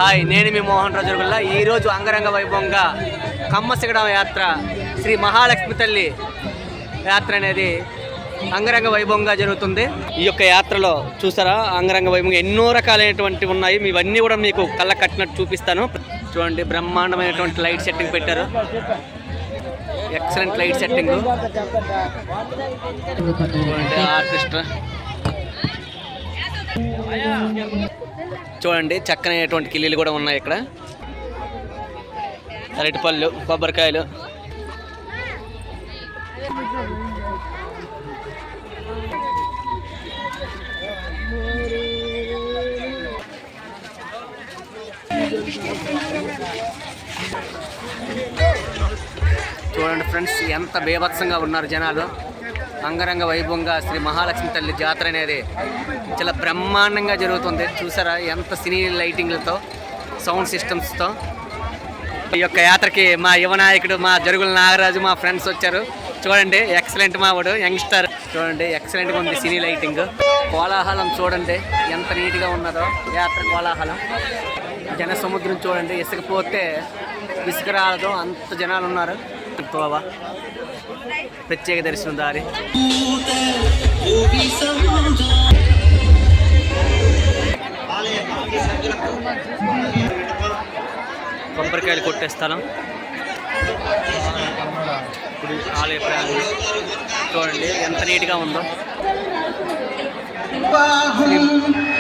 Hi, నేను మీ మోహన్ రాజు గుల్లా. ఈరోజు అంగరంగ వైభవంగా కమ్మసిగడం యాత్ర, శ్రీ మహాలక్ష్మి తల్లి యాత్ర అనేది అంగరంగ వైభవంగా జరుగుతుంది. ఈ యొక్క యాత్రలో చూసారా, అంగరంగ వైభవంగా ఎన్నో రకాలైనటువంటి ఉన్నాయి. ఇవన్నీ కూడా మీకు కళ్ళ కట్టినట్టు చూపిస్తాను. చూడండి, బ్రహ్మాండమైనటువంటి లైట్ సెట్టింగ్ పెట్టారు. Excellent light setting. చూడండి, ఆర్కెస్ట్రా చూడండి, చక్కనైనటువంటి కిల్లీలు కూడా ఉన్నాయి ఇక్కడ. అరటిపళ్ళు, కొబ్బరికాయలు. చూడండి ఫ్రెండ్స్, ఎంత బీభత్సంగా ఉన్నారు జనాలు. అంగరంగ వైభవంగా శ్రీ మహాలక్ష్మి తల్లి జాతర అనేది చాలా బ్రహ్మాండంగా జరుగుతుంది. చూసారా, ఎంత సినీ లైటింగ్లతో, సౌండ్ సిస్టమ్స్తో. ఈ యొక్క యాత్రకి మా యువ నాయకుడు, మా జరుగుల నాగరాజు, మా ఫ్రెండ్స్ వచ్చారు. చూడండి, ఎక్సలెంట్ మావాడు, యంగ్స్టర్. చూడండి, ఎక్సలెంట్గా ఉంది సినీ లైటింగ్. కోలాహలం చూడండి ఎంత నీట్గా ఉన్నదో యాత్ర కోలాహలం. జన సముద్రం చూడండి, ఇసుకపోతే ఇసుక రాలదు, అంత జనాలు ఉన్నారు. తోవ ప్రత్యేక దర్శనం దారి. కొబ్బరికాయలు కొట్టే స్థలం. ఇప్పుడు ఆలయ ప్రాంగణం చూడండి ఎంత నీట్గా ఉందో.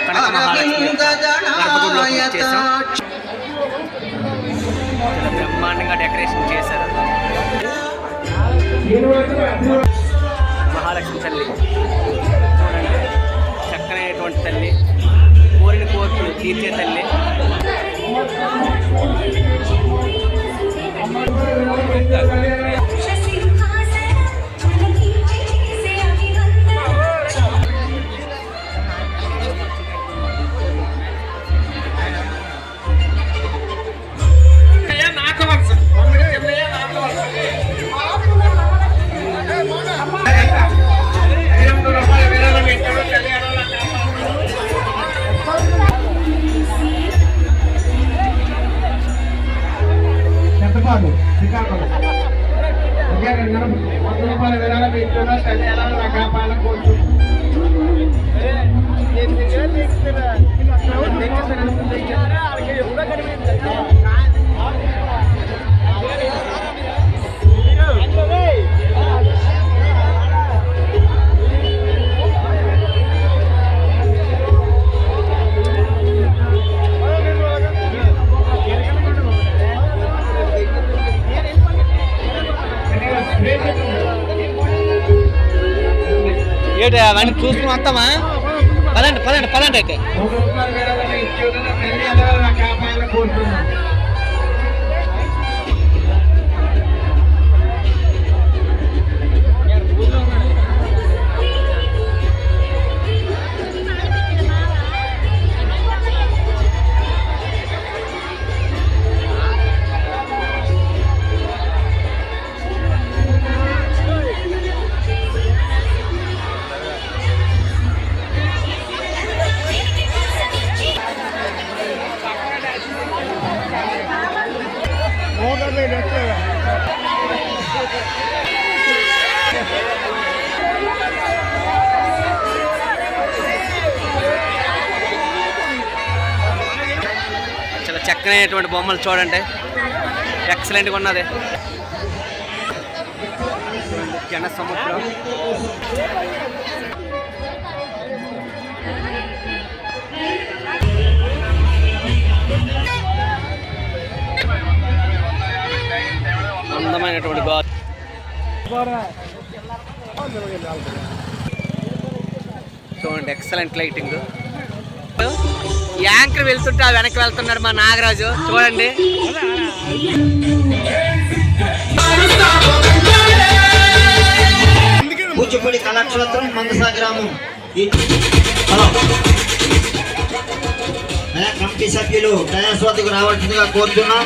కనక మహాలక్ష్మి గర్భగుడిలోకి వచ్చేసాం. చాలా బ్రహ్మాండంగా డెకరేషన్ చేశారు. మహాలక్ష్మి తల్లి చూడండి, చక్కనైనటువంటి తల్లి, కోరిన కోరికలు తీర్చే తల్లి. ఏంటి అవన్నీ చూసుకుని వస్తామా? పదండి పదండి పదండి. అయితే చాలా చక్కనైనటువంటి బొమ్మలు చూడండి, ఎక్సలెంట్గా ఉన్నది. జన సముద్రం. అందమైనటువంటి గాలి. చూడండి, ఎక్సలెంట్ లైటింగ్. యాంకర్ వెళ్తుంటే వెనక్కి వెళ్తున్నాడు మా నాగరాజు. చూడండి, కూచిపూడి కళాక్షేత్రం మందసా గ్రామం కమిటీ సభ్యులు దయాస్వాదికి రావాల్సిందిగా కోరుతున్నాం.